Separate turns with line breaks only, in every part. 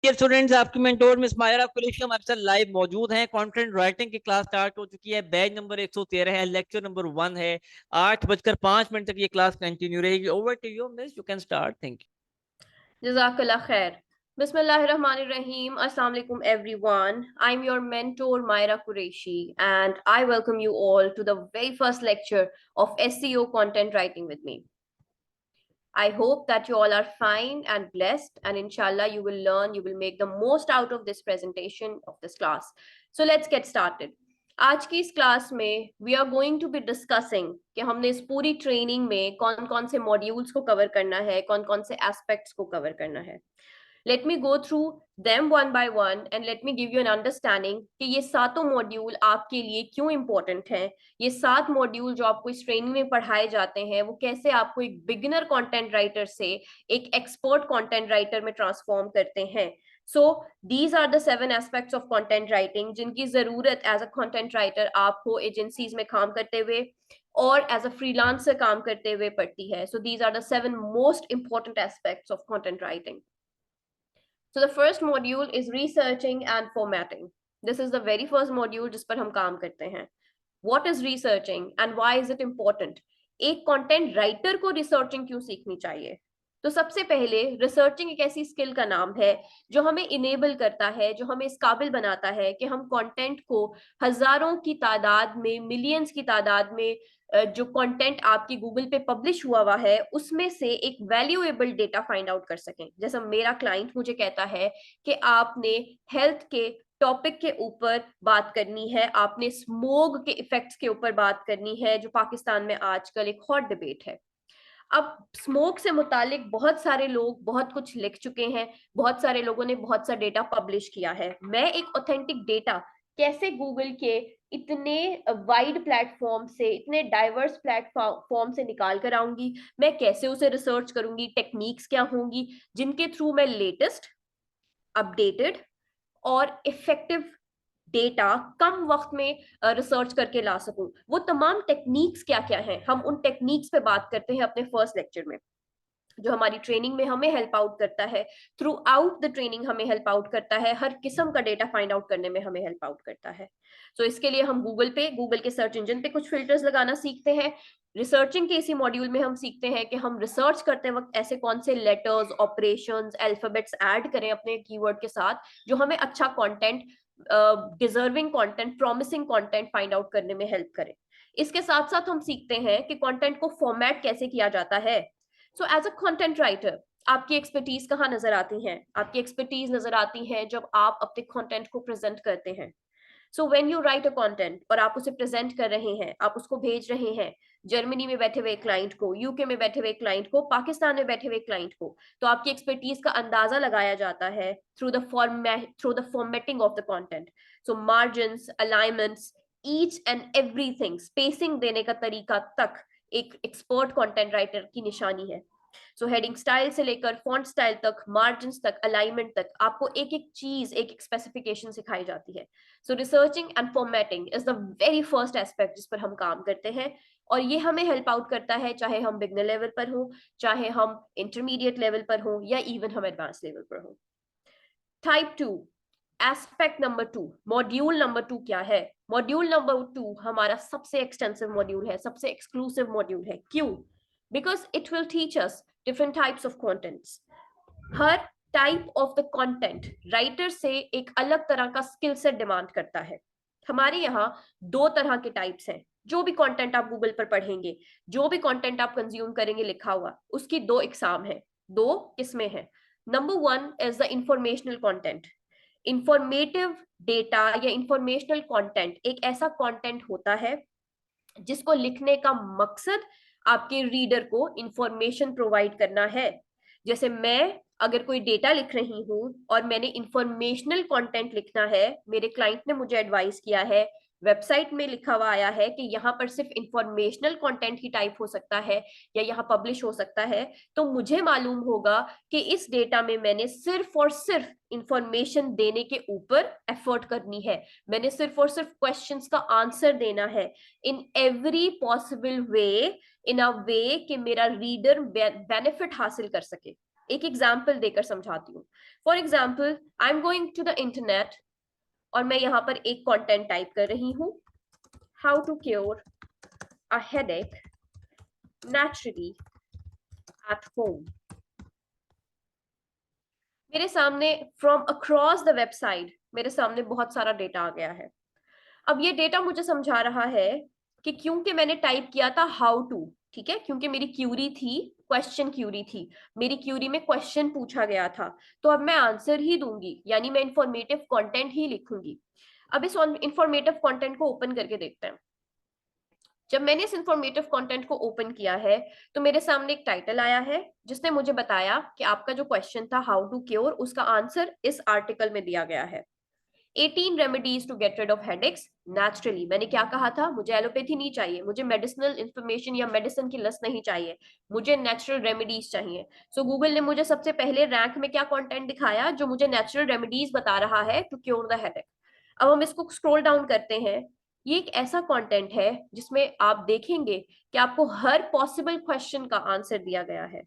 Dear students, आपकी mentor miss Myra Qureshi हमारे साथ लाइव मौजूद हैं। कंटेंट राइटिंग की क्लास स्टार्ट हो चुकी है। बैच नंबर 113 है, लेक्चर नंबर 1 है। 8:05 तक ये क्लास कंटिन्यू रहेगी। Over to you miss, you can start. Thank you.
Jazakallah khair. Bismillahirrahmanirrahim. Assalamu alaikum everyone. I'm your mentor Myra Qureshi and I welcome you all to the very first lecture of SEO content writing with me. I hope that you all are fine and blessed and inshallah you will learn, you will make the most out of this presentation of this class. So let's get started. आज की इस class में we are going to be discussing कि हमने इस पूरी training में कौन कौन से मॉड्यूल्स को कवर करना है, कौन कौन से एस्पेक्ट्स को कवर करना है. Let me go through them one by one and let me give you an understanding कि ये सातों मॉड्यूल आपके लिए क्यों इंपॉर्टेंट हैं. ये 7 मॉड्यूल जो आपको इस ट्रेनिंग में पढ़ाए जाते हैं वो कैसे आपको एक बिगिनर कंटेंट राइटर से एक एक्सपर्ट कंटेंट राइटर में ट्रांसफॉर्म करते हैं. So these are the 7 aspects of content writing जिनकी जरूरत एज अ कंटेंट राइटर आपको एजेंसीज में काम करते हुए और एज अ फ्रीलांसर काम करते हुए पड़ती है. So these are the 7 most important aspects of content writing. So the first module is researching and formatting. This is the very first module जिस पर हम काम करते हैं. What is researching and why is it important? एक content writer को researching क्यों सीखनी चाहिए? तो सबसे पहले रिसर्चिंग एक ऐसी स्किल का नाम है जो हमें इनेबल करता है, जो हमें इस काबिल बनाता है कि हम कंटेंट को हजारों की तादाद में, मिलियंस की तादाद में जो कंटेंट आपकी गूगल पे पब्लिश हुआ है उसमें से एक वैल्यूएबल डेटा फाइंड आउट कर सकें. जैसा मेरा क्लाइंट मुझे कहता है कि आपने हेल्थ के टॉपिक के ऊपर बात करनी है, आपने स्मोग के इफेक्ट्स के ऊपर बात करनी है जो पाकिस्तान में आजकल एक हॉट डिबेट है. अब स्मोक से मुतालिक बहुत सारे लोग बहुत कुछ लिख चुके हैं, बहुत सारे लोगों ने बहुत सा डेटा पब्लिश किया है. मैं एक ऑथेंटिक डेटा कैसे गूगल के इतने वाइड प्लेटफॉर्म से, इतने डाइवर्स प्लेटफॉर्म से निकाल कर आऊंगी, मैं कैसे उसे रिसर्च करूंगी, टेक्निक्स क्या होंगी जिनके थ्रू मैं लेटेस्ट, अपडेटेड और इफेक्टिव डेटा कम वक्त में रिसर्च करके ला सकूं. वो तमाम टेक्निक्स क्या क्या हैं, हम उन टेक्निक्स पे बात करते हैं अपने फर्स्ट लेक्चर में, जो हमारी ट्रेनिंग में हमें हेल्प आउट करता है. थ्रू आउट द ट्रेनिंग हमें हेल्प आउट करता है, हर किस्म का डेटा फाइंड आउट करने में हमें हेल्प आउट करता है. सो इसके लिए हम गूगल के सर्च इंजन पे कुछ फिल्टर्स लगाना सीखते हैं. रिसर्चिंग के इसी मॉड्यूल में हम सीखते हैं कि हम रिसर्च करते वक्त ऐसे कौन से लेटर्स, ऑपरेशंस, अल्फाबेट्स ऐड करें अपने कीवर्ड के साथ जो हमें अच्छा content, deserving content, promising content find out करने में हेल्प करे. इसके साथ साथ हम सीखते हैं कि कंटेंट को फॉर्मेट कैसे किया जाता है. So as a content writer आपकी एक्सपर्टीज कहाँ नजर आती हैं? आपकी एक्सपर्टीज नजर आती है जब आप अपने कंटेंट को प्रेजेंट करते हैं. So when you right a content और आप उसे प्रेजेंट कर रहे हैं, आप उसको भेज रहे हैं जर्मनी में बैठे हुए क्लाइंट को, यूके में बैठे हुए क्लाइंट को, पाकिस्तान में बैठे हुए क्लाइंट को, तो आपकी एक्सपर्टीज का अंदाजा लगाया जाता है through the formatting of the content. So margins, alignments, each and everything, spacing देने का तरीका तक एक एक्सपर्ट कंटेंट राइटर की निशानी है. सो हेडिंग स्टाइल से लेकर फॉन्ट स्टाइल तक, मार्जिन्स तक, अलाइनमेंट तक आपको एक एक चीज, एक एक स्पेसिफिकेशन सिखाई जाती है. So researching and formatting is the very first aspect जिस पर हम काम करते हैं और ये हमें हेल्प आउट करता है चाहे हम बिगनर लेवल पर हो, चाहे हम इंटरमीडिएट लेवल पर हो या इवन हम एडवांस लेवल पर हो. Type 2, aspect number 2, module number 2 क्या है? मॉड्यूल नंबर 2 हमारा सबसे एक्सटेंसिव मॉड्यूल है, सबसे एक्सक्लूसिव मॉड्यूल है. क्यों? Because it will teach us different types of contents. Her type of the content writer से एक अलग तरह का स्किल सेट डिमांड करता है. हमारे यहाँ 2 तरह के टाइप्स हैं. जो भी कंटेंट आप गूगल पर पढ़ेंगे, जो भी कंटेंट आप कंज्यूम करेंगे लिखा हुआ, उसकी 2 इकसाम है, 2 किस्में हैं. Number 1 is the informational content. Informative data या इंफॉर्मेशनल कंटेंट एक ऐसा कंटेंट होता है जिसको लिखने का मकसद आपके रीडर को इंफॉर्मेशन प्रोवाइड करना है. जैसे मैं अगर कोई डेटा लिख रही हूं और मैंने इंफॉर्मेशनल कंटेंट लिखना है, मेरे क्लाइंट ने मुझे एडवाइस किया है, वेबसाइट में लिखा हुआ आया है कि यहाँ पर सिर्फ इंफॉर्मेशनल कंटेंट ही टाइप हो सकता है या यहाँ पब्लिश हो सकता है, तो मुझे मालूम होगा कि इस डेटा में मैंने सिर्फ और सिर्फ इंफॉर्मेशन देने के ऊपर एफर्ट करनी है, मैंने सिर्फ और सिर्फ क्वेश्चंस का आंसर देना है इन एवरी पॉसिबल वे, इन अ वे कि मेरा रीडर बेनिफिट हासिल कर सके. एक एग्जाम्पल देकर समझाती हूँ. For example, I am going to the internet और मैं यहाँ पर एक कंटेंट टाइप कर रही हूँ, how to cure a headache naturally at home. मेरे सामने फ्रॉम अक्रॉस द वेबसाइट मेरे सामने बहुत सारा डेटा आ गया है. अब ये डेटा मुझे समझा रहा है कि क्योंकि मैंने टाइप किया था हाउ टू, ठीक है, क्योंकि मेरी क्यूरी थी, क्वेश्चन क्यूरी थी, मेरी क्यूरी में क्वेश्चन पूछा गया था, तो अब मैं आंसर ही दूंगी, यानी मैं इंफॉर्मेटिव कंटेंट ही लिखूंगी. अब इस इंफॉर्मेटिव कंटेंट को ओपन करके देखते हैं. जब मैंने इस इंफॉर्मेटिव कंटेंट को ओपन किया है तो मेरे सामने एक टाइटल आया है जिसने मुझे बताया कि आपका जो क्वेश्चन था हाउ टू क्योर, उसका आंसर इस आर्टिकल में दिया गया है. 18 remedies to get rid of headaches naturally. मैंने क्या कहा था? मुझे एलोपैथी नहीं चाहिए, मुझे मेडिसिनल इंफॉर्मेशन या मेडिसिन की लिस्ट नहीं चाहिए, मुझे नेचुरल रेमेडीज चाहिए. सो गूगल ने मुझे सबसे पहले रैंक में क्या कंटेंट दिखाया? जो मुझे नेचुरल रेमेडीज बता रहा है टू क्योर द हेडेक. अब हम इसको स्क्रॉल डाउन करते हैं. ये एक ऐसा कंटेंट है जिसमें आप देखेंगे कि आपको हर पॉसिबल क्वेश्चन का आंसर दिया गया है.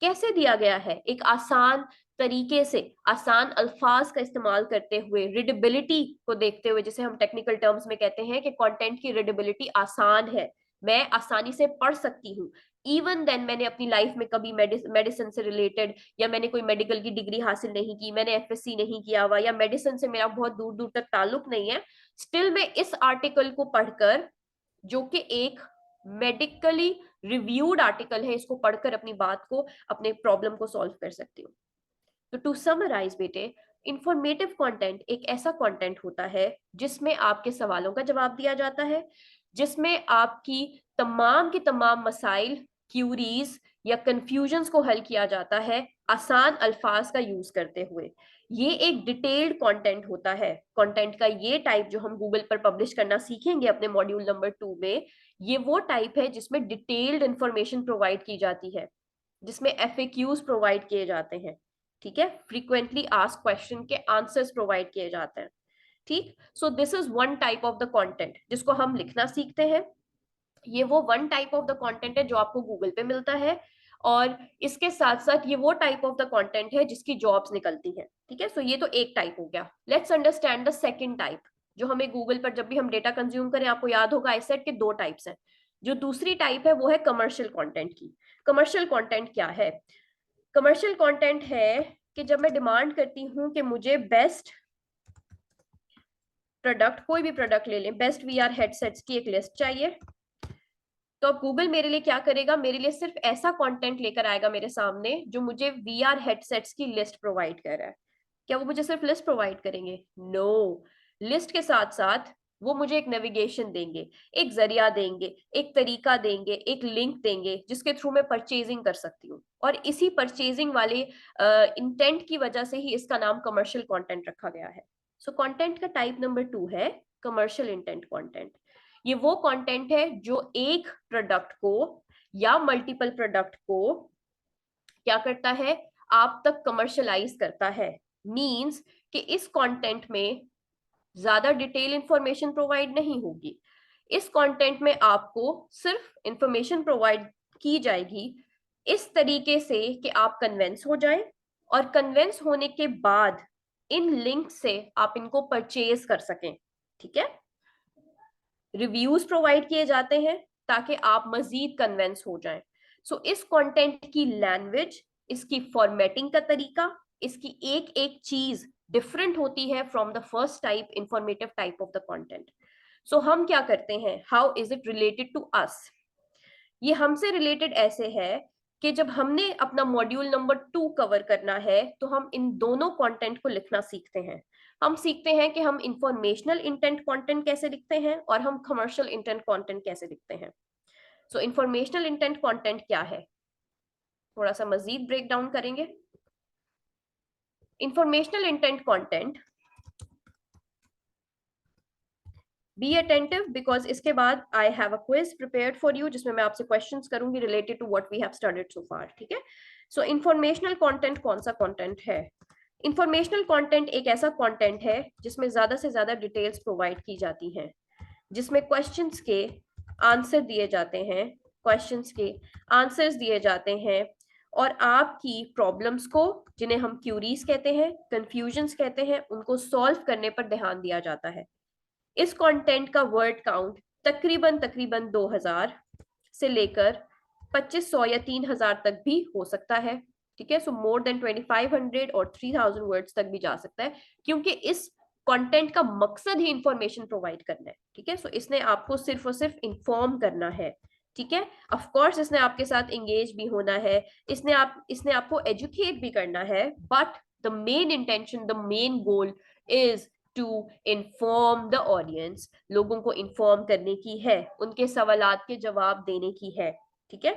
कैसे दिया गया है? एक आसान तरीके से, आसान अल्फाज का इस्तेमाल करते हुए, रीडेबिलिटी को देखते हुए, जिसे हम टेक्निकल टर्म्स में कहते हैं कि कंटेंट की रीडेबिलिटी आसान है, मैं आसानी से पढ़ सकती हूँ. इवन देन मैंने अपनी लाइफ में कभी मेडिसिन से रिलेटेड या मैंने कोई मेडिकल की डिग्री हासिल नहीं की, मैंने एफएससी नहीं किया हुआ या मेडिसिन से मेरा बहुत दूर दूर तक ताल्लुक नहीं है, स्टिल मैं इस आर्टिकल को पढ़कर, जो कि एक मेडिकली रिव्यूड आर्टिकल है, इसको पढ़कर अपनी बात को, अपने प्रॉब्लम को सॉल्व कर सकती हूँ. तो टू समराइज बेटे, इंफॉर्मेटिव कंटेंट एक ऐसा कंटेंट होता है जिसमें आपके सवालों का जवाब दिया जाता है, जिसमें आपकी तमाम की तमाम मसाइल, क्यूरीज या कंफ्यूजन्स को हल किया जाता है आसान अल्फाज का यूज करते हुए. ये एक डिटेल्ड कंटेंट होता है. कंटेंट का ये टाइप जो हम गूगल पर पब्लिश करना सीखेंगे अपने मॉड्यूल नंबर 2 में, ये वो टाइप है जिसमें डिटेल्ड इंफॉर्मेशन प्रोवाइड की जाती है, जिसमें एफएक्यूज प्रोवाइड किए जाते हैं, ठीक है, फ्रीक्वेंटली आस्क्ड क्वेश्चन के आंसर्स प्रोवाइड किए जाते हैं. ठीक. So this is one type of the content जिसको हम लिखना सीखते हैं. ये वो one type of the content है जो आपको गूगल पे मिलता है, और इसके साथ साथ ये वो टाइप ऑफ द कंटेंट है जिसकी जॉब्स निकलती हैं. ठीक है, सो ये तो एक टाइप हो गया. Let's understand the second type. जो हमें गूगल पर जब भी हम डेटा कंज्यूम करें, आपको याद होगा आई सेड के दो टाइप्स हैं. जो दूसरी टाइप है वो है कमर्शियल कंटेंट की. कमर्शियल कंटेंट क्या है? कमर्शियल कंटेंट है कि जब मैं डिमांड करती हूँ कि मुझे बेस्ट प्रोडक्ट, कोई भी प्रोडक्ट ले लें, बेस्ट वीआर हेडसेट्स की एक लिस्ट चाहिए, तो अब गूगल मेरे लिए क्या करेगा? मेरे लिए सिर्फ ऐसा कंटेंट लेकर आएगा मेरे सामने जो मुझे वीआर हेडसेट्स की लिस्ट प्रोवाइड कर रहा है. क्या वो मुझे सिर्फ लिस्ट प्रोवाइड करेंगे? नो. लिस्ट के साथ साथ वो मुझे एक नेविगेशन देंगे, एक जरिया देंगे, एक तरीका देंगे, एक लिंक देंगे जिसके थ्रू मैं परचेजिंग कर सकती हूँ. और इसी परचेजिंग वाले इंटेंट की वजह से ही इसका नाम कमर्शियल कंटेंट रखा गया है. सो कंटेंट का टाइप नंबर 2 है कमर्शियल इंटेंट कंटेंट. ये वो कंटेंट है जो एक प्रोडक्ट को या मल्टीपल प्रोडक्ट को क्या करता है? आप तक कमर्शलाइज करता है. मींस कि इस कंटेंट में ज्यादा डिटेल इंफॉर्मेशन प्रोवाइड नहीं होगी. इस कंटेंट में आपको सिर्फ इंफॉर्मेशन प्रोवाइड की जाएगी इस तरीके से कि आप कन्विंस हो जाएं, और कन्विंस होने के बाद इन लिंक से आप इनको परचेज कर सकें. ठीक है, रिव्यूज प्रोवाइड किए जाते हैं ताकि आप मजीद कन्विंस हो जाएं. सो इस कंटेंट की लैंग्वेज, इसकी फॉर्मेटिंग का तरीका, इसकी एक एक चीज डिफरेंट होती है from the first type, informative type of the content. So हम क्या करते हैं? How is it related to us? ये हमसे रिलेटेड ऐसे है कि जब हमने अपना मॉड्यूल नंबर 2 कवर करना है तो हम इन दोनों कंटेंट को लिखना सीखते हैं. हम सीखते हैं कि हम इंफॉर्मेशनल इंटेंट कंटेंट कैसे लिखते हैं और हम कमर्शियल इंटेंट कंटेंट कैसे लिखते हैं. सो इंफॉर्मेशनल इंटेंट कंटेंट क्या है, थोड़ा सा मजीद ब्रेक डाउन करेंगे. Informational intent content, be attentive because इसके बाद I have a quiz prepared for you जिसमें मैं आपसे क्वेश्चंस करूंगी related to what we have studied so far. ठीक है, सो इंफॉर्मेशनल कंटेंट कौन सा कंटेंट है? इंफॉर्मेशनल कंटेंट एक ऐसा कंटेंट है जिसमें ज्यादा से ज्यादा डिटेल्स प्रोवाइड की जाती हैं, जिसमें क्वेश्चंस के आंसर दिए जाते हैं, क्वेश्चंस के आंसर्स दिए जाते हैं, और आपकी प्रॉब्लम्स को, जिन्हें हम क्यूरीज कहते हैं, कंफ्यूजन्स कहते हैं, उनको सॉल्व करने पर ध्यान दिया जाता है। इस कंटेंट का वर्ड काउंट तकरीबन 2000 से लेकर 2500 या 3000 तक भी हो सकता है। ठीक है, सो मोर देन 2500 और 3000 वर्ड्स तक भी जा सकता है, क्योंकि इस कंटेंट का मकसद ही इंफॉर्मेशन प्रोवाइड करना है। ठीक है, सो इसने आपको सिर्फ और सिर्फ इंफॉर्म करना है। ठीक है, ऑफ कोर्स इसने आपके साथ एंगेज भी होना है, इसने आपको एजुकेट भी करना है, but the main intention, the main goal is to inform the audience. लोगों को इन्फॉर्म करने की है, उनके सवालात के जवाब देने की है। ठीक है,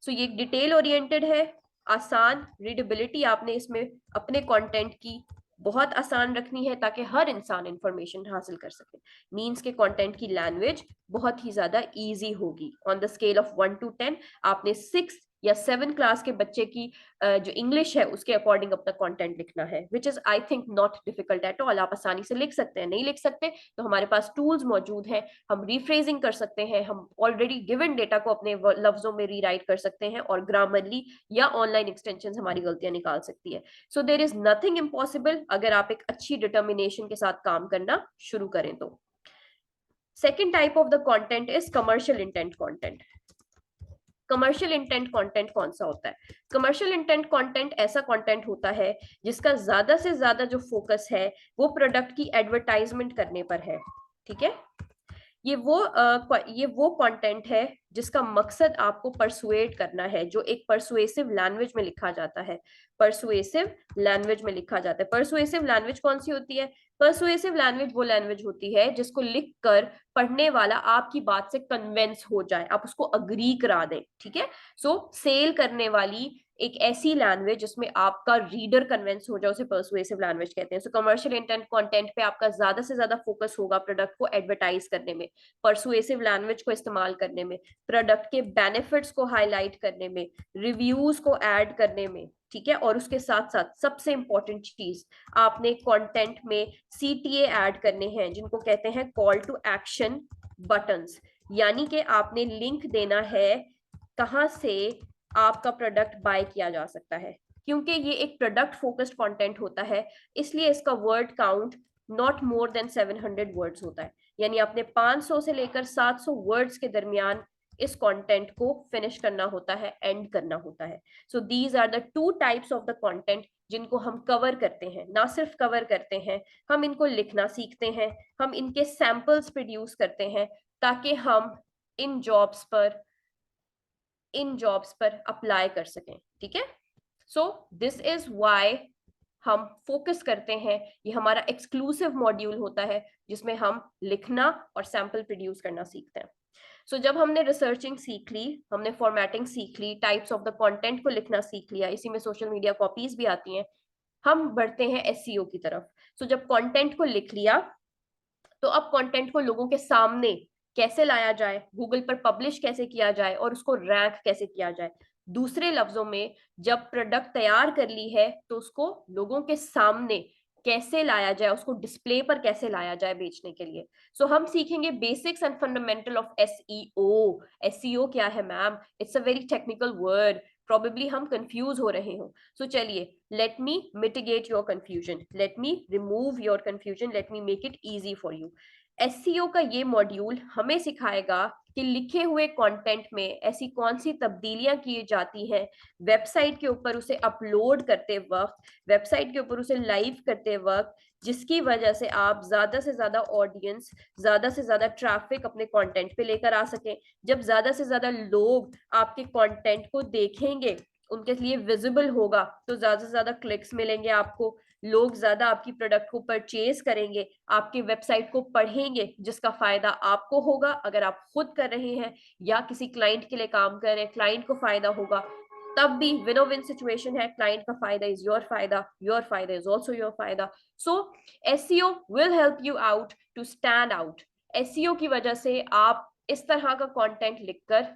सो ये डिटेल ओरिएंटेड है, आसान रीडेबिलिटी आपने इसमें अपने कंटेंट की बहुत आसान रखनी है, ताकि हर इंसान इंफॉर्मेशन हासिल कर सके। मींस के कंटेंट की लैंग्वेज बहुत ही ज्यादा इजी होगी। On the scale of 1 to 10 आपने 6 या 7 क्लास के बच्चे की जो इंग्लिश है उसके अकॉर्डिंग अपना कंटेंट लिखना है, which is I think not difficult at all. आप आसानी से लिख सकते हैं। नहीं लिख सकते तो हमारे पास टूल्स मौजूद हैं, हम रिफ्रेजिंग कर सकते हैं, हम ऑलरेडी गिवन डेटा को अपने लफ्जों में रीराइट कर सकते हैं, और ग्रामरली या ऑनलाइन एक्सटेंशन हमारी गलतियां निकाल सकती है। So there is nothing impossible अगर आप एक अच्छी डिटर्मिनेशन के साथ काम करना शुरू करें तो। Second type of the content is commercial intent content. Commercial intent content कौन सा होता है? कमर्शियल इंटेंट कंटेंट ऐसा कंटेंट होता है जिसका ज्यादा से ज्यादा जो फोकस है वो प्रोडक्ट की एडवर्टाइजमेंट करने पर है। ठीक है, ये वो कंटेंट है जिसका मकसद आपको परसुएट करना है, जो एक परसुएसिव लैंग्वेज में लिखा जाता है। परसुएसिव लैंग्वेज में लिखा जाता है। परसुएसिव लैंग्वेज कौन सी होती है? परसुएसिव लैंग्वेज वो लैंग्वेज होती है जिसको लिखकर पढ़ने वाला आपकी बात से कन्विंस हो जाए, आप उसको अग्री करा दें। ठीक है, सो सेल करने वाली एक ऐसी लैंग्वेज जिसमें आपका रीडर कन्विंस हो जाए, उसे परसुएसिव लैंग्वेज कहते हैं। सो कमर्शियल इंटेंट कंटेंट पे आपका ज्यादा से ज्यादा फोकस होगा प्रोडक्ट को एडवर्टाइज करने में, परसुएसिव लैंग्वेज को इस्तेमाल करने में, प्रोडक्ट के बेनिफिट्स को हाईलाइट करने में, रिव्यूज को ऐड करने में। ठीक है, और उसके साथ साथ सबसे इंपॉर्टेंट चीज, आपने कंटेंट में CTA ऐड करने हैं, जिनको कहते हैं कॉल टू एक्शन बटन्स। यानी कि आपने लिंक देना है कहां से आपका प्रोडक्ट बाय किया जा सकता है। क्योंकि ये एक प्रोडक्ट फोकस्ड कंटेंट होता है, इसलिए इसका word count not more than 700 words होता है। यानी आपने 500 से लेकर 700 वर्ड्स के दरमियान इस कंटेंट को फिनिश करना होता है, एंड करना होता है। So these are the two types of the content जिनको हम कवर करते हैं। ना सिर्फ कवर करते हैं, हम इनको लिखना सीखते हैं, हम इनके सैंपल्स प्रोड्यूस करते हैं, ताकि हम इन जॉब्स पर अप्लाई कर सकें। ठीक है, सो दिस इज व्हाई हम फोकस करते हैं। ये हमारा एक्सक्लूसिव मॉड्यूल होता है जिसमें हम लिखना और सैंपल प्रोड्यूस करना सीखते हैं। सो जब हमने रिसर्चिंग सीख ली, हमने फॉर्मेटिंग सीख ली, टाइप्स ऑफ द कंटेंट को लिखना सीख लिया, इसी में सोशल मीडिया कॉपीज भी आती हैं, हम बढ़ते हैं SEO की तरफ। सो जब कंटेंट को लिख लिया तो अब कंटेंट को लोगों के सामने कैसे लाया जाए, गूगल पर पब्लिश कैसे किया जाए, और उसको रैंक कैसे किया जाए। दूसरे लफ्जों में, जब प्रोडक्ट तैयार कर ली है तो उसको लोगों के सामने कैसे लाया जाए, उसको डिस्प्ले पर कैसे लाया जाए बेचने के लिए। सो हम सीखेंगे basics and fundamental of SEO। SEO क्या है ma'am? It's a very technical word, probably हम कंफ्यूज हो रहे हो। सो चलिए, let me mitigate your confusion, let me remove your confusion, let me make it easy for you. SEO का ये module हमें सिखाएगा कि लिखे हुए कंटेंट में ऐसी कौन सी तब्दीलियां की जाती हैं वेबसाइट के ऊपर उसे अपलोड करते वक्त, वेबसाइट के ऊपर उसे लाइव करते वक्त, जिसकी वजह से आप ज्यादा से ज्यादा ऑडियंस, ज्यादा से ज्यादा ट्रैफिक अपने कंटेंट पे लेकर आ सकें। जब ज्यादा से ज्यादा लोग आपके कंटेंट को देखेंगे, उनके लिए विजिबल होगा, तो ज्यादा से ज्यादा क्लिक्स मिलेंगे आपको, लोग ज्यादा आपकी प्रोडक्ट को परचेज करेंगे, आपकी वेबसाइट को पढ़ेंगे, जिसका फायदा आपको होगा अगर आप खुद कर रहे हैं या किसी क्लाइंट के लिए काम कर रहे हैं, क्लाइंट को फायदा होगा। तब भी विनो विन सिचुएशन है, क्लाइंट का फायदा इज योर फायदा इज ऑल्सो योर फायदा। So SEO will help you out to stand out. SEO की वजह से आप इस तरह का कंटेंट लिखकर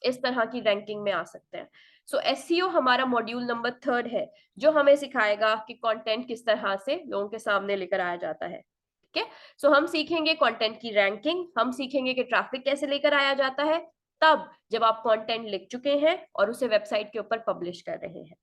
इस तरह की रैंकिंग में आ सकते हैं। सो SEO हमारा मॉड्यूल नंबर 3 है, जो हमें सिखाएगा कि कंटेंट किस तरह से लोगों के सामने लेकर आया जाता है। ठीक है, सो हम सीखेंगे कंटेंट की रैंकिंग, हम सीखेंगे कि ट्रैफिक कैसे लेकर आया जाता है, तब जब आप कंटेंट लिख चुके हैं और उसे वेबसाइट के ऊपर पब्लिश कर रहे हैं।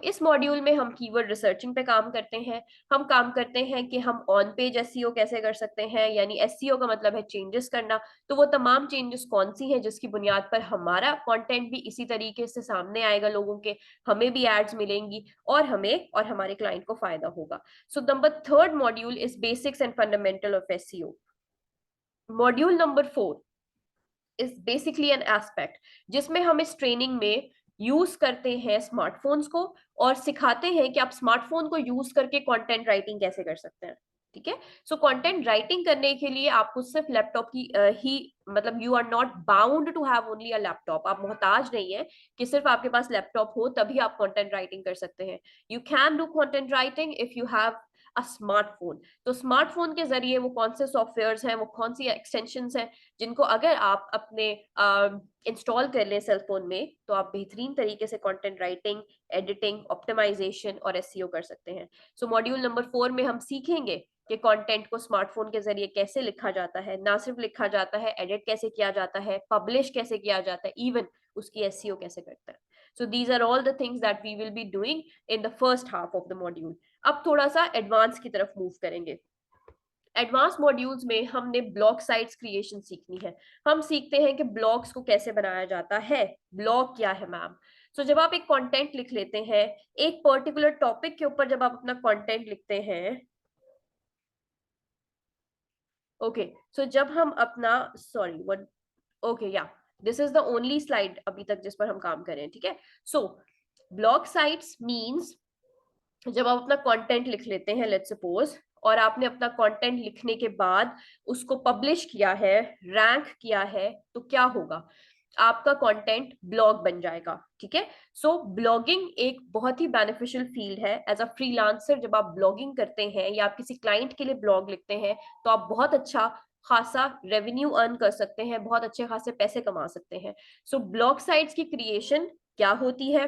इस मॉड्यूल में हम कीवर्ड रिसर्चिंग पे काम करते हैं। हम काम करते हैं कि हम ऑन पेज एसईओ कैसे कर सकते हैं, यानी एसईओ का मतलब है चेंजेस करना। तो वो तमाम चेंजेस कौन सी हैं जिसकी बुनियाद पर हमारा कंटेंट भी इसी तरीके से सामने आएगा लोगों के, हमें भी एड्स मिलेंगी और हमें और हमारे क्लाइंट को फायदा होगा। Number third module is basics and fundamental of SEO. Module number 4 is basically an aspect जिसमें हम इस ट्रेनिंग में यूज करते हैं स्मार्टफोन्स को और सिखाते हैं कि आप स्मार्टफोन को यूज करके कंटेंट राइटिंग कैसे कर सकते हैं। ठीक है, कंटेंट राइटिंग करने के लिए आपको सिर्फ लैपटॉप की ही मतलब you are not bound to have only a laptop. आप मोहताज नहीं है कि सिर्फ आपके पास लैपटॉप हो तभी आप कंटेंट राइटिंग कर सकते हैं। You can do content writing if you have a smartphone. तो स्मार्टफोन के जरिए वो कौन से सॉफ्टवेयर्स हैं, वो कौन सी एक्सटेंशंस हैं जिनको अगर आप अपने इंस्टॉल कर लें सेल फोन में तो आप बेहतरीन तरीके से कंटेंट राइटिंग, एडिटिंग, ऑप्टिमाइजेशन और एसईओ कर सकते हैं। मॉड्यूल नंबर 4 में हम सीखेंगे कि कंटेंट को स्मार्टफोन के जरिए कैसे लिखा जाता है, ना सिर्फ लिखा जाता है, एडिट कैसे किया जाता है, पब्लिश कैसे किया जाता है, इवन उसकी एसईओ कैसे करता है। So these are all the things that we will be doing in the first half of the module. अब थोड़ा सा एडवांस की तरफ मूव करेंगे। एडवांस मॉड्यूल्स में हमने ब्लॉग साइट्स क्रिएशन सीखनी है। हम सीखते हैं कि ब्लॉग्स को कैसे बनाया जाता है। ब्लॉग क्या है मैम? जब आप एक कंटेंट लिख लेते हैं एक पर्टिकुलर टॉपिक के ऊपर, जब आप अपना कंटेंट लिखते हैं, ओके जब हम अपना सॉरी वन ओके या this is the only slide अभी तक जिस पर हम काम कर रहे हैं। ठीक है, ब्लॉग साइट्स मीन्स जब आप अपना कंटेंट लिख लेते हैं लेट्स सपोज, और आपने अपना कंटेंट लिखने के बाद उसको पब्लिश किया है, रैंक किया है, तो क्या होगा? आपका कंटेंट ब्लॉग बन जाएगा। ठीक है, ब्लॉगिंग एक बहुत ही बेनिफिशियल फील्ड है। एज अ फ्रीलांसर जब आप ब्लॉगिंग करते हैं या आप किसी क्लाइंट के लिए ब्लॉग लिखते हैं तो आप बहुत अच्छा खासा रेवेन्यू अर्न कर सकते हैं, बहुत अच्छे खासे पैसे कमा सकते हैं। ब्लॉग साइट्स की क्रिएशन क्या होती है,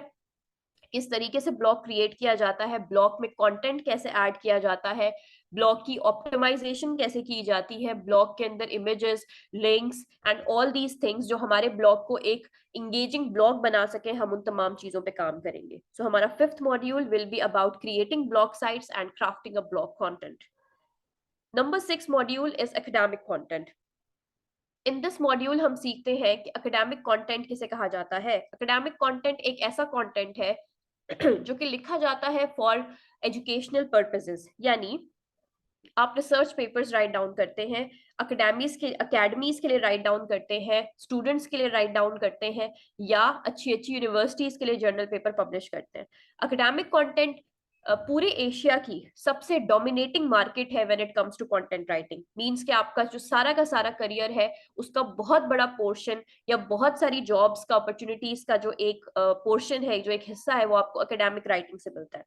किस तरीके से ब्लॉग क्रिएट किया जाता है, ब्लॉग में कंटेंट कैसे ऐड किया जाता है, ब्लॉग की ऑप्टिमाइजेशन कैसे की जाती है, ब्लॉग के अंदर images, links and all these things जो हमारे ब्लॉग को एक इंगेजिंग ब्लॉग बना सके, हम उन तमाम चीजों पे काम करेंगे। हमारा 5th module will be about creating blog sites and crafting a blog content. Number 6 module is academic content. In this module हम सीखते हैं कि एकेडमिक कंटेंट किसे कहा जाता है। एकेडमिक कंटेंट एक ऐसा कंटेंट है जो कि लिखा जाता है फॉर एजुकेशनल पर्पसेस, यानी आप रिसर्च पेपर्स राइट डाउन करते हैं, अकेडमीज के लिए राइट डाउन करते हैं, स्टूडेंट्स के लिए राइट डाउन करते हैं, या अच्छी अच्छी यूनिवर्सिटीज के लिए जर्नल पेपर पब्लिश करते हैं। एकेडमिक कंटेंट पूरे एशिया की सबसे डोमिनेटिंग मार्केट है when it comes to content writing. Means कि आपका जो सारा का सारा करियर है उसका बहुत बड़ा पोर्शन या बहुत सारी जॉब्स का अपॉर्चुनिटीज का जो एक पोर्शन है, जो एक हिस्सा है, वो आपको एकेडमिक राइटिंग से मिलता है।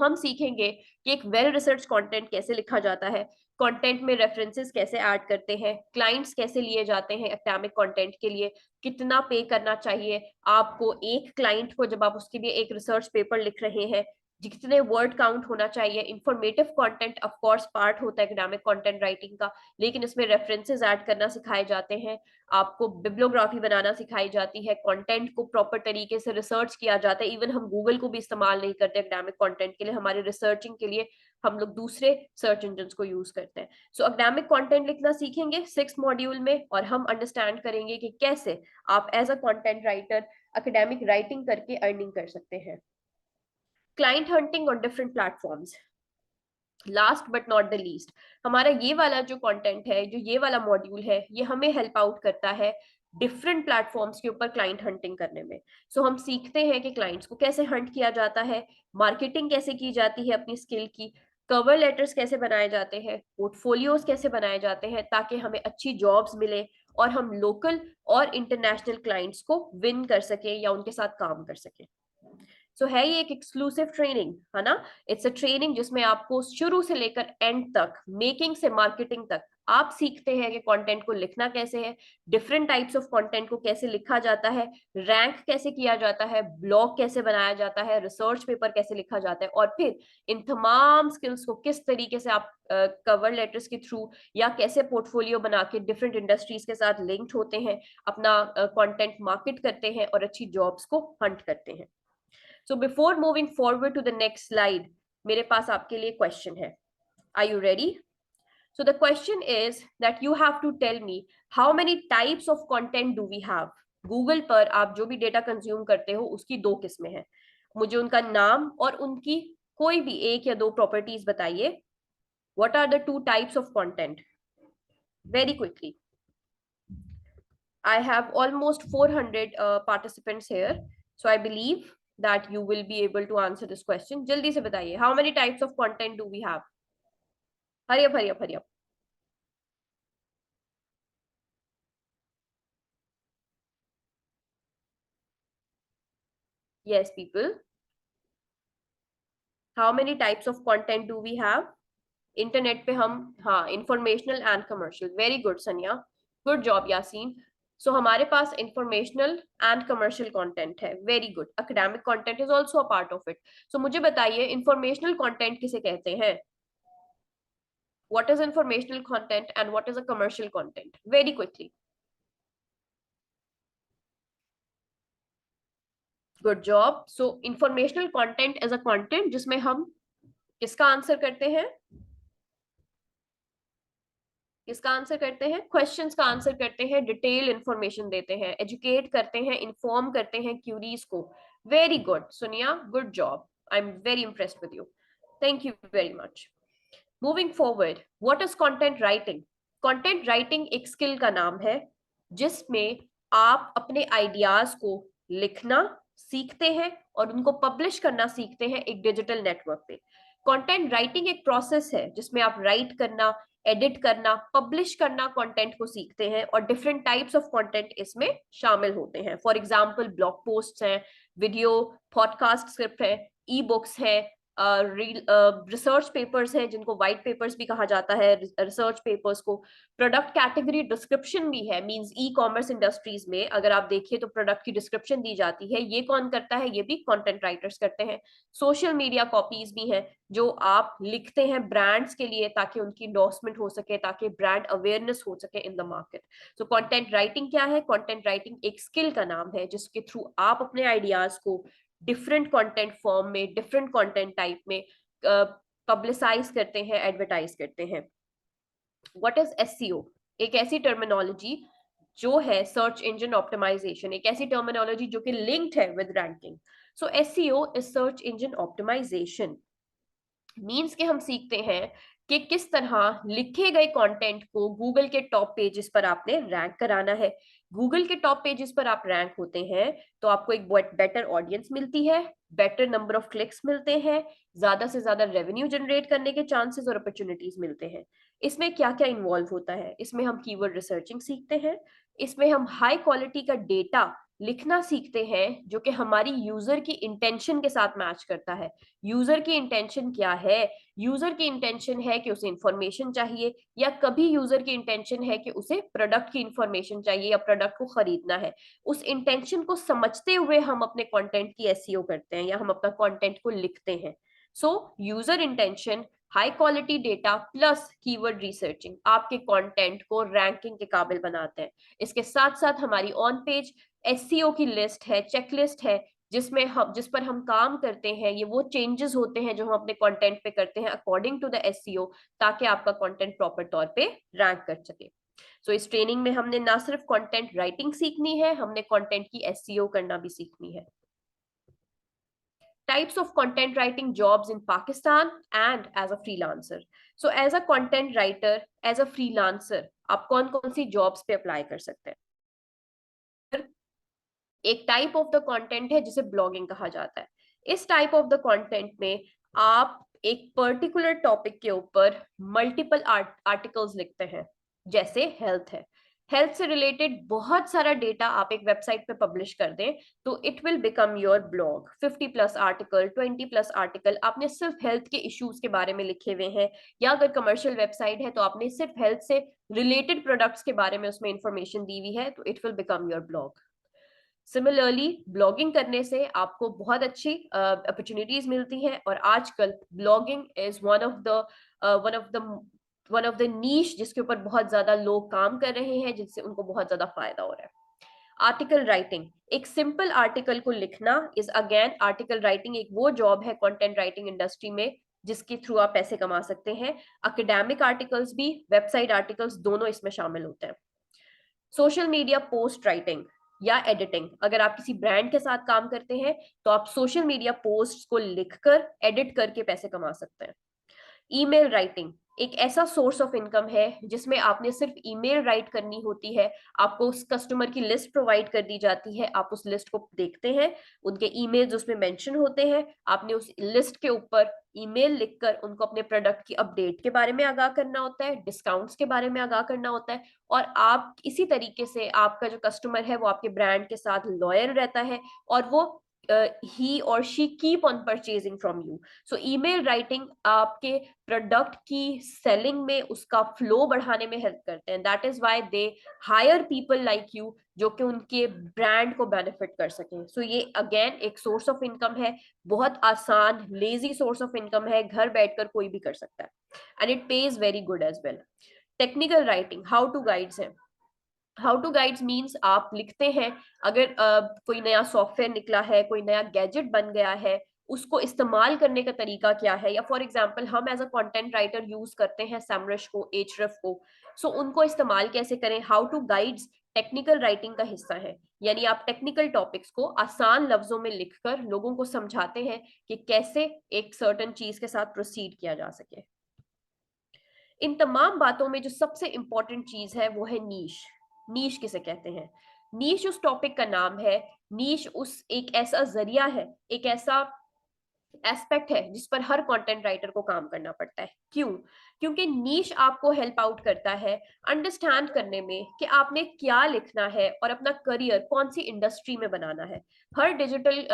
हम सीखेंगे कि एक वेल रिसर्च कंटेंट कैसे लिखा जाता है, कंटेंट में रेफरेंसेस कैसे ऐड करते हैं, क्लाइंट्स कैसे लिए जाते हैं एकेडमिक कंटेंट के लिए, कितना पे करना चाहिए आपको एक क्लाइंट को जब आप उसके लिए एक रिसर्च पेपर लिख रहे हैं, जितने वर्ड काउंट होना चाहिए। Informative content of course part होता है एकेडमिक कंटेंट राइटिंग का, लेकिन इसमें रेफरेंसेस ऐड करना सिखाए जाते हैं, आपको बिब्लियोग्राफी बनाना सिखाई जाती है, कंटेंट को प्रॉपर तरीके से रिसर्च किया जाता है। इवन हम गूगल को भी इस्तेमाल नहीं करते एकेडमिक कंटेंट के लिए, हमारे रिसर्चिंग के लिए हम लोग दूसरे सर्च इंजन को यूज करते हैं। एकेडमिक कंटेंट लिखना सीखेंगे 6 मॉड्यूल में, और हम अंडरस्टैंड करेंगे कि कैसे आप as a content writer academic writing करके अर्निंग कर सकते हैं। Client hunting on different platforms, last but not the least, हमारा ये वाला जो कंटेंट है, जो ये वाला मॉड्यूल है, ये हमें हेल्प आउट करता है डिफरेंट प्लेटफॉर्म्स के ऊपर क्लाइंट हंटिंग करने में। हम सीखते हैं कि क्लाइंट्स को कैसे हंट किया जाता है, मार्केटिंग कैसे की जाती है अपनी स्किल की, कवर लेटर्स कैसे बनाए जाते हैं, पोर्टफोलियोज कैसे बनाए जाते हैं ताकि हमें अच्छी जॉब्स मिले और हम लोकल और इंटरनेशनल क्लाइंट्स को विन कर सके या उनके साथ काम कर सके। है ये एक एक्सक्लूसिव ट्रेनिंग, है ना? इट्स अ ट्रेनिंग जिसमें आपको शुरू से लेकर एंड तक, मेकिंग से मार्केटिंग तक, आप सीखते हैं कि कंटेंट को लिखना कैसे है, डिफरेंट टाइप्स ऑफ कंटेंट को कैसे लिखा जाता है, रैंक कैसे किया जाता है, ब्लॉग कैसे बनाया जाता है, रिसर्च पेपर कैसे लिखा जाता है, और फिर इन तमाम स्किल्स को किस तरीके से आप कवर लेटर्स के थ्रू या कैसे पोर्टफोलियो बना के डिफरेंट इंडस्ट्रीज के साथ लिंक्ड होते हैं, अपना कंटेंट मार्केट करते हैं और अच्छी जॉब्स को हंट करते हैं। So before moving forward to the next slide, मेरे पास आपके लिए क्वेश्चन है। Are you ready? So the question is that you have to tell me how many types of content do we have? Google पर आप जो भी data consume करते हो उसकी दो किस्में हैं। मुझे उनका नाम और उनकी कोई भी एक या दो प्रॉपर्टीज बताइए। What are the two types of content? Very quickly. I have almost 400 participants here, so I believe that you will be able to answer this question. जल्दी से बताइए, how many types of content do we have? Hurry up, hurry up, hurry up. Yes, people. How many types of content do we have? Internet पे हम, हाँ, informational and commercial. Very good Sania, good job Yasin. So हमारे पास informational and commercial content है। Very good. Academic content is also a part of it. So मुझे बताइए informational content किसे कहते हैं? What is informational content and what is a commercial content? Very quickly. Good job. So informational content is a content जिसमें हम किसका answer करते हैं? किसका आंसर करते हैं? क्वेश्चंस का आंसर करते हैं, डिटेल इंफॉर्मेशन देते हैं, एजुकेट करते हैं, इन्फॉर्म करते हैं क्यूरीज को। वेरी गुड सुनिया, good job. I am very impressed with you. Thank you very much. Moving forward, what is content writing? Content writing एक स्किल का नाम है जिसमें आप अपने आइडियाज को लिखना सीखते हैं और उनको पब्लिश करना सीखते हैं एक डिजिटल नेटवर्क पे। कंटेंट राइटिंग एक प्रोसेस है जिसमें आप राइट करना, एडिट करना, पब्लिश करना कंटेंट को सीखते हैं और डिफरेंट टाइप्स ऑफ कंटेंट इसमें शामिल होते हैं। फॉर एग्जांपल ब्लॉग पोस्ट हैं, वीडियो पॉडकास्ट स्क्रिप्ट है, ई बुक्स है, रिसर्च पेपर्स हैं जिनको व्हाइट पेपर्स भी कहा जाता है, रिसर्च पेपर्स को। प्रोडक्ट कैटेगरी डिस्क्रिप्शन भी है, मींस ई कॉमर्स इंडस्ट्रीज में अगर आप देखिए तो प्रोडक्ट की डिस्क्रिप्शन दी जाती है। ये कौन करता है? ये भी कंटेंट राइटर्स करते हैं। सोशल मीडिया कॉपीज भी हैं जो आप लिखते हैं ब्रांड्स के लिए ताकि उनकी इंडोर्समेंट हो सके, ताकि ब्रांड अवेयरनेस हो सके in the market. So content writing क्या है? कंटेंट राइटिंग एक स्किल का नाम है जिसके थ्रू आप अपने आइडियाज को डिफरेंट कंटेंट फॉर्म में, डिफरेंट कंटेंट टाइप में पब्लिसाइज करते हैं, एडवर्टाइज करते हैं। What is SEO? एक ऐसी टर्मिनोलॉजी जो है सर्च इंजन ऑप्टिमाइजेशन, एक ऐसी टर्मिनोलॉजी जो कि लिंक्ड है with ranking. So SEO is search engine optimisation. Means के हम सीखते हैं कि किस तरह लिखे गए कंटेंट को गूगल के टॉप पेजेस पर आपने रैंक कराना है। गूगल के टॉप पेजेस पर आप रैंक होते हैं तो आपको एक बेटर ऑडियंस मिलती है, बेटर नंबर ऑफ क्लिक्स मिलते हैं, ज्यादा से ज्यादा रेवेन्यू जनरेट करने के चांसेस और अपॉर्चुनिटीज मिलते हैं। इसमें क्या क्या इन्वॉल्व होता है? इसमें हम कीवर्ड रिसर्चिंग सीखते हैं, इसमें हम हाई क्वालिटी का डेटा लिखना सीखते हैं जो कि हमारी यूजर की इंटेंशन के साथ मैच करता है। यूजर की इंटेंशन क्या है? यूजर की इंटेंशन है कि उसे इंफॉर्मेशन चाहिए, या कभी यूजर की इंटेंशन है कि उसे प्रोडक्ट की इंफॉर्मेशन चाहिए या प्रोडक्ट को खरीदना है। उस इंटेंशन को समझते हुए हम अपने कंटेंट की एसईओ करते हैं या हम अपना कंटेंट को लिखते हैं। सो user intention, high quality data plus keyword researching आपके कंटेंट को रैंकिंग के काबिल बनाते हैं। इसके साथ साथ हमारी ऑन पेज एसईओ की लिस्ट है, चेकलिस्ट है जिस पर हम काम करते हैं। ये वो चेंजेस होते हैं जो हम अपने कंटेंट पे करते हैं अकॉर्डिंग टू द एसईओ, ताकि आपका कंटेंट प्रॉपर तौर पे रैंक कर सके। सो इस ट्रेनिंग में हमने ना सिर्फ कंटेंट राइटिंग सीखनी है, हमने कंटेंट की एसईओ करना भी सीखनी है। Types of content writing jobs in Pakistan and as a freelancer. So as a content writer, as a freelancer, आप कौन कौन सी जॉब्स पे अप्लाई कर सकते हैं? एक टाइप ऑफ द कंटेंट है जिसे ब्लॉगिंग कहा जाता है। इस टाइप ऑफ द कंटेंट में आप एक पर्टिकुलर टॉपिक के ऊपर मल्टीपल आर्टिकल्स लिखते हैं। जैसे हेल्थ है, हेल्थ से रिलेटेड बहुत सारा डेटा आप एक वेबसाइट पे पब्लिश कर दें तो it will become your blog. 50+ article, 20+ article आपने सिर्फ हेल्थ के इश्यूज के बारे में लिखे हुए हैं, या अगर कमर्शियल वेबसाइट है तो आपने सिर्फ हेल्थ से रिलेटेड प्रोडक्ट्स के बारे में उसमें इंफॉर्मेशन दी हुई है, तो it will become your blog. Similarly blogging करने से आपको बहुत अच्छी अपॉर्चुनिटीज मिलती हैं, और आजकल blogging is one of the niche जिसके ऊपर बहुत ज्यादा लोग काम कर रहे हैं, जिनसे उनको बहुत ज्यादा फायदा हो रहा है। आर्टिकल राइटिंग, एक सिंपल आर्टिकल को लिखना इज अगेन आर्टिकल राइटिंग। एक वो जॉब है कंटेंट राइटिंग इंडस्ट्री में जिसके थ्रू आप पैसे कमा सकते हैं। एकेडमिक आर्टिकल्स भी, वेबसाइट आर्टिकल्स दोनों इसमें शामिल होते हैं। सोशल मीडिया पोस्ट राइटिंग या एडिटिंग, अगर आप किसी ब्रांड के साथ काम करते हैं तो आप सोशल मीडिया पोस्ट को लिखकर एडिट करके पैसे कमा सकते हैं। ईमेल राइटिंग एक ऐसा सोर्स ऑफ इनकम है जिसमें आपने सिर्फ ईमेल राइट करनी होती है, आपको उस कस्टमर की लिस्ट प्रोवाइड कर दी जाती है, आप उस लिस्ट को देखते हैं, उनके ईमेल्स उसमें मेंशन होते हैं, आपने उस लिस्ट के ऊपर ईमेल लिखकर उनको अपने प्रोडक्ट की अपडेट के बारे में आगाह करना होता है, डिस्काउंट्स के बारे में आगाह करना होता है, और आप इसी तरीके से आपका जो कस्टमर है वो आपके ब्रांड के साथ लॉयल रहता है, और वो he or she keep on purchasing from you. So email writing आपके प्रोडक्ट की सेलिंग में उसका फ्लो बढ़ाने में हेल्प करते हैं। That is why they hire people like you जो कि उनके ब्रांड को बेनिफिट कर सकें। सो ये अगेन एक सोर्स ऑफ इनकम है, बहुत आसान लेजी सोर्स ऑफ इनकम है, घर बैठकर कोई भी कर सकता है, and it pays very good as well. Technical writing, how to guides है। हाउ टू गाइड्स मीन्स आप लिखते हैं, अगर कोई नया सॉफ्टवेयर निकला है, कोई नया गैजेट बन गया है, उसको इस्तेमाल करने का तरीका क्या है, या फॉर एग्जांपल हम as a content writer use करते हैं सैमरश को, एचरफ को, सो उनको इस्तेमाल कैसे करें। How to guides technical writing का हिस्सा है, यानी आप टेक्निकल टॉपिक्स को आसान लफ्जों में लिखकर लोगों को समझाते हैं कि कैसे एक सर्टेन चीज के साथ प्रोसीड किया जा सके। इन तमाम बातों में जो सबसे इंपॉर्टेंट चीज है वो है नीश। नीश किसे कहते हैं? नीश उस टॉपिक का नाम है, नीश उस एक ऐसा जरिया है, एक ऐसा एस्पेक्ट है जिस पर हर कंटेंट राइटर को काम करना पड़ता है। क्यों? क्योंकि नीश आपको हेल्प आउट करता है अंडरस्टैंड करने में कि आपने क्या लिखना है और अपना करियर कौन सी इंडस्ट्री में बनाना है। हर डिजिटल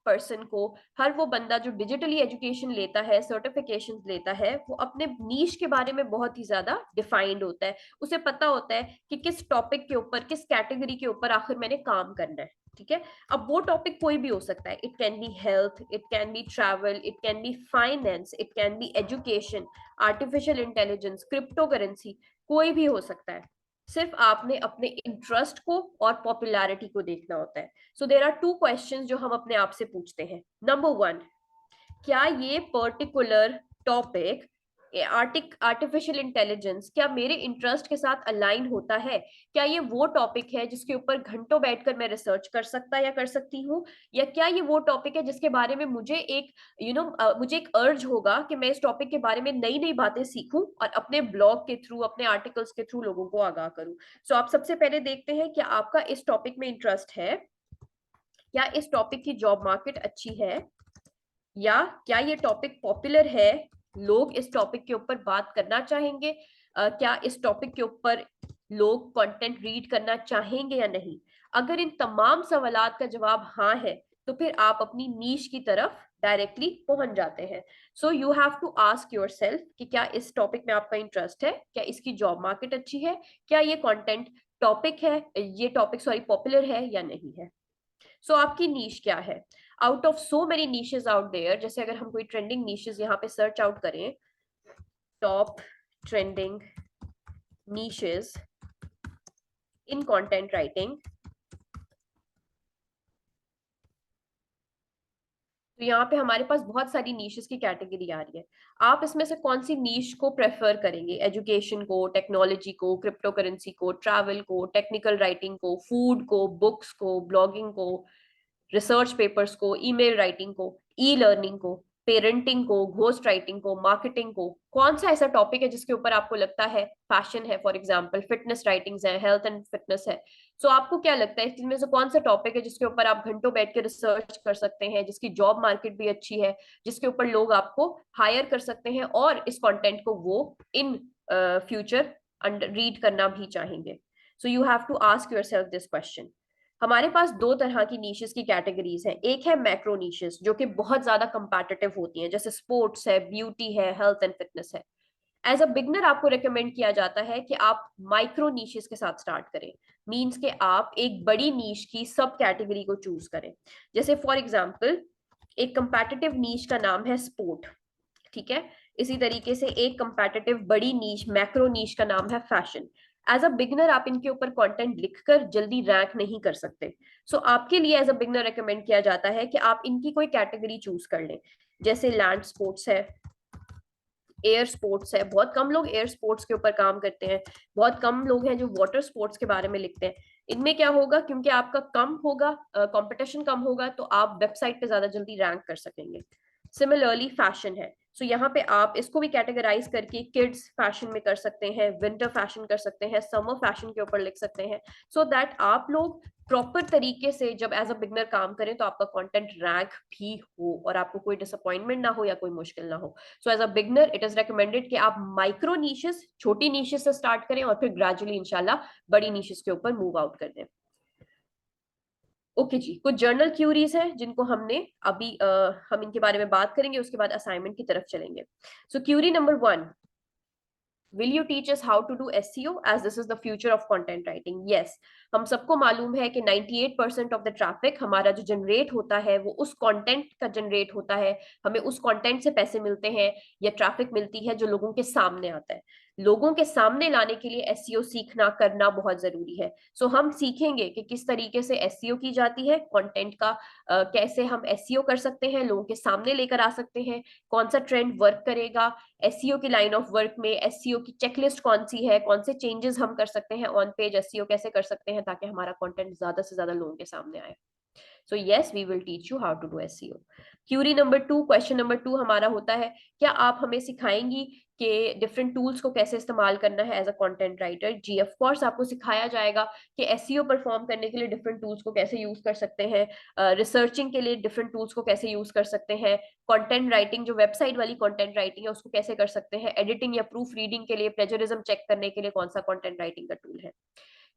पर्सन को, हर वो बंदा जो डिजिटली एजुकेशन लेता है, सर्टिफिकेशन लेता है, वो अपने नीश के बारे में बहुत ही ज्यादा डिफाइंड होता है। उसे पता होता है कि किस टॉपिक के ऊपर, किस कैटेगरी के ऊपर आखिर मैंने काम करना है। ठीक है, अब वो टॉपिक कोई भी हो सकता है, it can be health, it can be travel, it can be finance, it can be education, artificial intelligence, crypto currency, कोई भी हो सकता है। सिर्फ आपने अपने इंटरेस्ट को और पॉपुलैरिटी को देखना होता है। सो देयर आर 2 क्वेश्चंस जो हम अपने आप से पूछते हैं। नंबर 1, क्या ये पर्टिकुलर टॉपिक आर्टिफिशियल इंटेलिजेंस क्या मेरे इंटरेस्ट के साथ अलाइन होता है? क्या ये वो टॉपिक है जिसके ऊपर घंटों बैठकर मैं रिसर्च कर सकता या कर सकती हूँ, या क्या ये वो टॉपिक है जिसके बारे में मुझे एक मुझे एक अर्ज होगा कि मैं इस टॉपिक के बारे में नई नई बातें सीखूं और अपने ब्लॉग के थ्रू, अपने आर्टिकल्स के थ्रू लोगों को आगाह करूं। सो आप सबसे पहले देखते हैं क्या आपका इस टॉपिक में इंटरेस्ट है, क्या इस टॉपिक की जॉब मार्केट अच्छी है, या क्या ये टॉपिक पॉपुलर है, लोग इस टॉपिक के ऊपर बात करना चाहेंगे, क्या इस टॉपिक के ऊपर लोग कंटेंट रीड करना चाहेंगे या नहीं। अगर इन तमाम सवालात का जवाब हाँ है तो फिर आप अपनी नीश की तरफ डायरेक्टली पहुंच जाते हैं। So you have to ask yourself कि क्या इस टॉपिक में आपका इंटरेस्ट है, क्या इसकी जॉब मार्केट अच्छी है, क्या ये कंटेंट टॉपिक है, ये टॉपिक सॉरी पॉपुलर है या नहीं है। सो आपकी नीश क्या है? Out of so many niches out there, जैसे अगर हम कोई ट्रेंडिंग नीशेस यहाँ पे सर्च आउट करें, top trending niches in content writing, तो यहाँ पे हमारे पास बहुत सारी नीशेस की कैटेगरी आ रही है। आप इसमें से कौन सी नीश को प्रेफर करेंगे? एजुकेशन को, टेक्नोलॉजी को, क्रिप्टो करेंसी को, ट्रैवल को, टेक्निकल राइटिंग को, फूड को, बुक्स को, ब्लॉगिंग को, रिसर्च पेपर्स को, ईमेल राइटिंग को, ई लर्निंग को, पेरेंटिंग को, घोस्ट राइटिंग को, मार्केटिंग को? कौन सा ऐसा टॉपिक है जिसके ऊपर आपको लगता है, फैशन है फॉर एग्जांपल, फिटनेस राइटिंग्स है, हेल्थ एंड फिटनेस है, सो आपको क्या लगता है इसमें से कौन सा टॉपिक है जिसके ऊपर आप घंटों बैठ के रिसर्च कर सकते हैं, जिसकी जॉब मार्केट भी अच्छी है, जिसके ऊपर लोग आपको हायर कर सकते हैं और इस कंटेंट को वो इन फ्यूचर रीड करना भी चाहेंगे? So you have to ask yourself this question. हमारे पास दो तरह की नीशेस की कैटेगरीज हैं। एक है मैक्रो नीशेस जो कि बहुत ज्यादा कंपैटिटिव होती हैं, जैसे स्पोर्ट्स है, ब्यूटी है, हेल्थ एंड फिटनेस है। एज अ बिगनर आपको रिकमेंड किया जाता है कि आप माइक्रो नीशेस के साथ स्टार्ट करें। मींस कि आप एक बड़ी नीश की सब कैटेगरी को चूज करें। जैसे फॉर एग्जांपल एक कंपैटिटिव नीश का नाम है स्पोर्ट, ठीक है। इसी तरीके से एक कंपैटिटिव बड़ी नीश मैक्रो नीश का नाम है फैशन। एज अ बिगनर आप इनके ऊपर कंटेंट लिखकर जल्दी रैंक नहीं कर सकते। सो आपके लिए एज अ बिगनर रिकमेंड किया जाता है कि आप इनकी कोई कैटेगरी चूज कर लें। जैसे लैंड स्पोर्ट्स है, एयर स्पोर्ट्स है, बहुत कम लोग एयर स्पोर्ट्स के ऊपर काम करते हैं, बहुत कम लोग हैं जो वाटर स्पोर्ट्स के बारे में लिखते हैं। इनमें क्या होगा, क्योंकि आपका कम होगा, कंपटीशन कम होगा, तो आप वेबसाइट पे ज्यादा जल्दी रैंक कर सकेंगे। सिमिलरली फैशन है, सो यहाँ पे आप इसको भी कैटेगराइज करके किड्स फैशन में कर सकते हैं, विंटर फैशन कर सकते हैं, समर फैशन के ऊपर लिख सकते हैं, सो दैट आप लोग प्रॉपर तरीके से जब एज अ बिगनर काम करें तो आपका कंटेंट रैंक भी हो और आपको कोई डिसअपॉइंटमेंट ना हो या कोई मुश्किल ना हो। So as a beginner it is recommended कि आप माइक्रो नीशेस, छोटी नीशेस से स्टार्ट करें और फिर ग्रेजुअली इंशाल्लाह बड़ी नीशेस के ऊपर मूव आउट कर दें। ओके जी, कुछ जर्नल क्यूरीज हैं जिनको हमने अभी हम इनके बारे में बात करेंगे, उसके बाद असाइनमेंट की तरफ चलेंगे। सो Curie number 1, will you teach us how to do SEO as this is the future of content writing? Yes, हम सबको मालूम है कि 98% ऑफ द ट्रैफिक हमारा जो जनरेट होता है वो उस कंटेंट का जनरेट होता है। हमें उस कंटेंट से पैसे मिलते हैं या ट्रैफिक मिलती है जो लोगों के सामने आता है। लोगों के सामने लाने के लिए एसईओ सीखना करना बहुत जरूरी है। सो हम सीखेंगे कि किस तरीके से एसईओ की जाती है, कंटेंट का कैसे हम एसईओ कर सकते हैं, लोगों के सामने लेकर आ सकते हैं, कौन सा ट्रेंड वर्क करेगा, एसईओ की लाइन ऑफ वर्क में एसईओ की चेकलिस्ट कौन सी है, कौन से चेंजेस हम कर सकते हैं, ऑन पेज एसईओ कैसे कर सकते हैं ताकि हमारा कंटेंट ज्यादा से ज्यादा लोगों के सामने आए। So yes, we will teach you how to do SEO. Query number 2, question number 2 हमारा होता है, क्या आप हमें सिखाएंगी कि डिफरेंट टूल्स को कैसे इस्तेमाल करना है एज अ कंटेंट राइटर? जी ऑफ कोर्स, आपको सिखाया जाएगा कि एसईओ परफॉर्म करने के लिए डिफरेंट टूल्स को कैसे यूज कर सकते हैं, रिसर्चिंग के लिए डिफरेंट टूल्स को कैसे यूज कर सकते हैं, कंटेंट राइटिंग जो वेबसाइट वाली कंटेंट राइटिंग है उसको कैसे कर सकते हैं, एडिटिंग या प्रूफ रीडिंग के लिए प्लेजरिज्म चेक करने के लिए कौन सा कंटेंट राइटिंग का टूल है।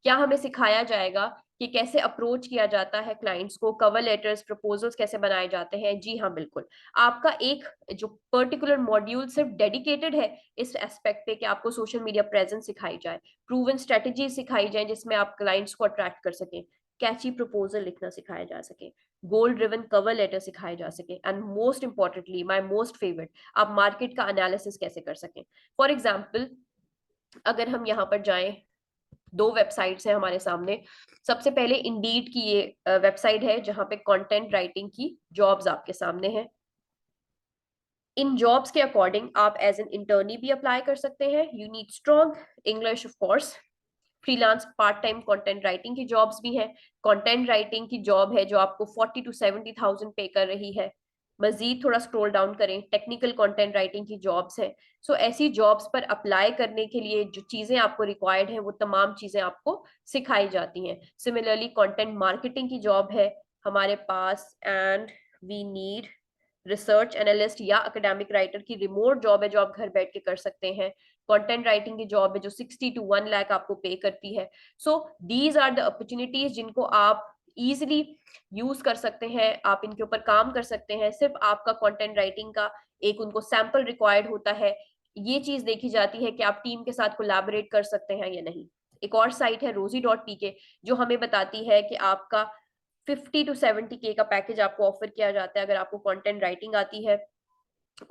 क्या हमें सिखाया जाएगा कि कैसे अप्रोच किया जाता है क्लाइंट्स को, कवर लेटर्स, प्रपोजल्स कैसे बनाए जाते हैं? जी हाँ, बिल्कुल। आपका एक जो पर्टिकुलर मॉड्यूल सिर्फ डेडिकेटेड है इस एस्पेक्ट पे कि आपको सोशल मीडिया प्रेजेंस सिखाई जाए, प्रूवन स्ट्रेटेजी सिखाई जाए जिसमें आप क्लाइंट्स को अट्रैक्ट कर सकें, कैची प्रपोजल लिखना सिखाया जा सके, गोल ड्रिवन कवर लेटर सिखाए जा सके, and most importantly my most favourite, आप मार्केट का एनालिसिस कैसे कर सकें। फॉर एग्जाम्पल, अगर हम यहाँ पर जाएं, दो वेबसाइट्स हैं हमारे सामने। सबसे पहले इंडीड की ये वेबसाइट है जहां पे कंटेंट राइटिंग की जॉब्स आपके सामने हैं। इन जॉब्स के अकॉर्डिंग आप एज एन इंटर्नी भी अप्लाई कर सकते हैं। You need strong English of course. Freelance part time content writing की जॉब्स भी हैं। कंटेंट राइटिंग की जॉब है जो आपको 40 to 70,000 पे कर रही है। मजीद थोड़ा स्क्रॉल डाउन करें, टेक्निकल कंटेंट राइटिंग की जॉब्स है। सो ऐसी जॉब्स पर अप्लाई करने के लिए जो चीजें आपको रिक्वायर्ड है वो तमाम चीजें आपको सिखाई जाती हैं। सिमिलरली कंटेंट मार्केटिंग की जॉब है हमारे पास, and we need research analyst या एकेडमिक राइटर की रिमोट जॉब है जो आप घर बैठ के कर सकते हैं। कंटेंट राइटिंग की जॉब है जो 60 to 1 लाख आपको पे करती है। So these are the opportunities जिनको आप इजिली यूज कर सकते हैं, आप इनके ऊपर काम कर सकते हैं। सिर्फ आपका कंटेंट राइटिंग का एक उनको सैंपल रिक्वायर्ड होता है। ये चीज देखी जाती है कि आप टीम के साथ कोलैबोरेट कर सकते हैं या नहीं। एक और साइट है rosie.pk जो हमें बताती है कि आपका 50 to 70K का पैकेज आपको ऑफर किया जाता है अगर आपको कंटेंट राइटिंग आती है,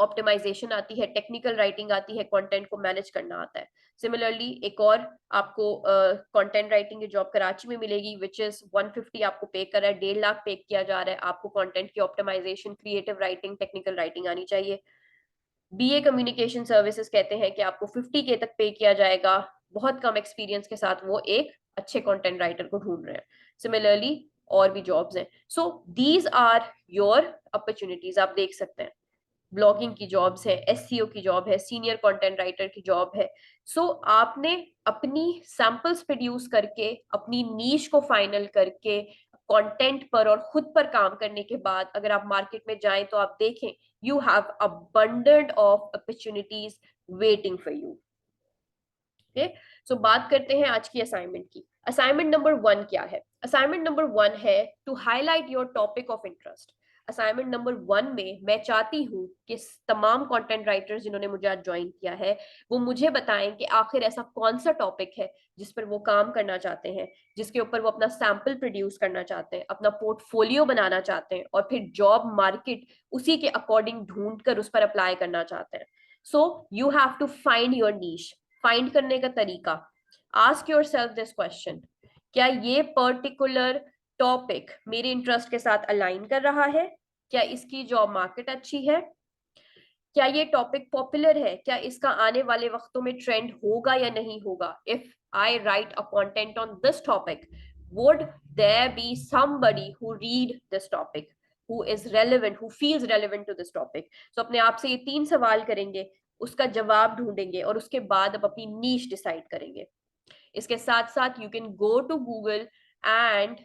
ऑप्टिमाइजेशन आती है, टेक्निकल राइटिंग आती है, कंटेंट को मैनेज करना आता है। सिमिलरली एक और आपको कंटेंट राइटिंग की जॉब कराची में मिलेगी विच इज 150 आपको पे कर रहा है, 1.5 लाख पे किया जा रहा है। आपको कंटेंट की optimisation, creative writing, technical writing आनी चाहिए। बीए कम्युनिकेशन सर्विसेज कहते हैं कि आपको 50K तक पे किया जाएगा। बहुत कम एक्सपीरियंस के साथ वो एक अच्छे कंटेंट राइटर को ढूंढ रहे हैं। सिमिलरली और भी जॉब्स हैं। So these are your opportunities, आप देख सकते हैं। ब्लॉगिंग की जॉब्स है, एसईओ की जॉब है, सीनियर कंटेंट राइटर की जॉब है। सो आपने अपनी सैंपल्स प्रोड्यूस करके, अपनी नीश को फाइनल करके, कंटेंट पर और खुद पर काम करने के बाद अगर आप मार्केट में जाएं तो आप देखें you have abundant of opportunities waiting for you. Okay, so बात करते हैं आज की असाइनमेंट की। असाइनमेंट नंबर 1 क्या है? असाइनमेंट नंबर 1 है to highlight your topic of interest. Assignment number 1 में मैं चाहती हूँ कि तमाम कंटेंट राइटर्स जिन्होंने मुझे आज ज्वाइन किया है वो मुझे बताएं कि आखिर ऐसा कौन सा टॉपिक है जिस पर वो काम करना चाहते हैं, जिसके ऊपर वो अपना सैंपल प्रोड्यूस करना चाहते हैं, अपना पोर्टफोलियो बनाना चाहते हैं और फिर जॉब मार्केट उसी के अकॉर्डिंग ढूंढ कर उस पर अप्लाई करना चाहते हैं। So you have to find your niche. Find करने का तरीका, ask yourself this question, क्या ये पर्टिकुलर टॉपिक मेरे इंटरेस्ट के साथ अलाइन कर रहा है? क्या इसकी जॉब मार्केट अच्छी है? क्या ये टॉपिक पॉपुलर है? क्या इसका आने वाले वक्तों में ट्रेंड होगा या नहीं होगा? If I right a content on this topic, would there be somebody who read this topic, who is relevant, who feels relevant to this topic? So अपने आप से ये 3 सवाल करेंगे, उसका जवाब ढूंढेंगे और उसके बाद अब अपनी नीश डिसाइड करेंगे। इसके साथ साथ you can go to Google and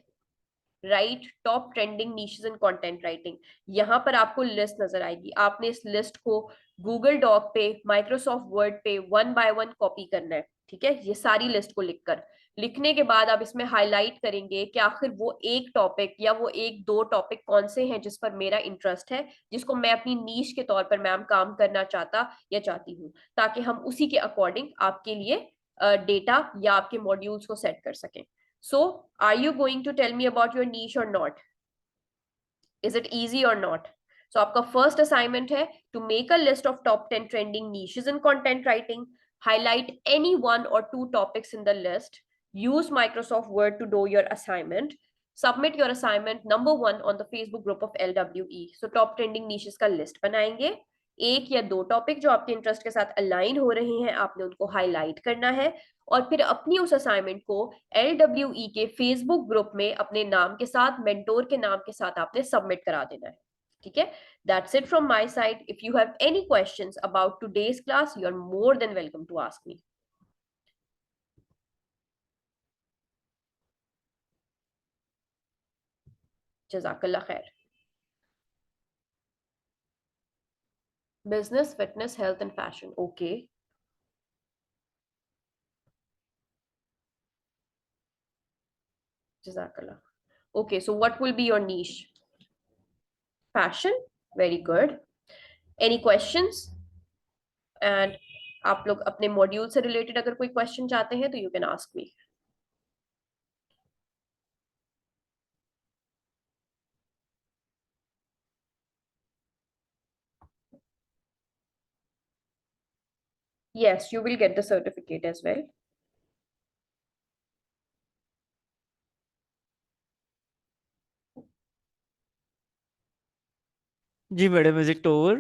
write top trending niches in content writing. यहाँ पर आपको लिस्ट नजर आएगी, आपने इस लिस्ट को गूगल डॉक पे, माइक्रोसॉफ्ट वर्ड पे 1 बाय 1 कॉपी करना है। ठीक है, ये सारी लिस्ट को लिखकर, लिखने के बाद आप इसमें हाईलाइट करेंगे कि आखिर वो एक टॉपिक या वो एक दो टॉपिक कौन से हैं जिस पर मेरा इंटरेस्ट है, जिसको मैं अपनी नीश के तौर पर मैम काम करना चाहता या चाहती हूँ, ताकि हम उसी के अकॉर्डिंग आपके लिए डेटा या आपके मॉड्यूल्स को सेट कर सकें। So, are you going to tell me about your niche or not? Is it easy or not? So, आपका first assignment है to make a list of top 10 trending niches in content writing. Highlight any one or two topics in the list. Use Microsoft Word to do your assignment. Submit your assignment number 1 on the Facebook group of LWE. So, top trending niches का list बनाएंगे। एक या दो topic जो आपके interest के साथ align हो रहे हैं आपने उनको हाईलाइट करना है और फिर अपनी उस असाइनमेंट को LWE के फेसबुक ग्रुप में अपने नाम के साथ, मेंटोर के नाम के साथ आपने सबमिट करा देना है। ठीक है, that's it from my side. If you have any questions about today's class, you are more than welcome to ask me. जज़ाकल्लाह खैर। Business, fitness, health and fashion, okay. जज़ाकल्लाह। Okay, so what will be your niche? Fashion, very good. Any questions? And आप लोग अपने module से related अगर कोई question चाहते हैं तो you can ask me. Yes, you will get the certificate as well.
जी मैडम, इज इट ओवर?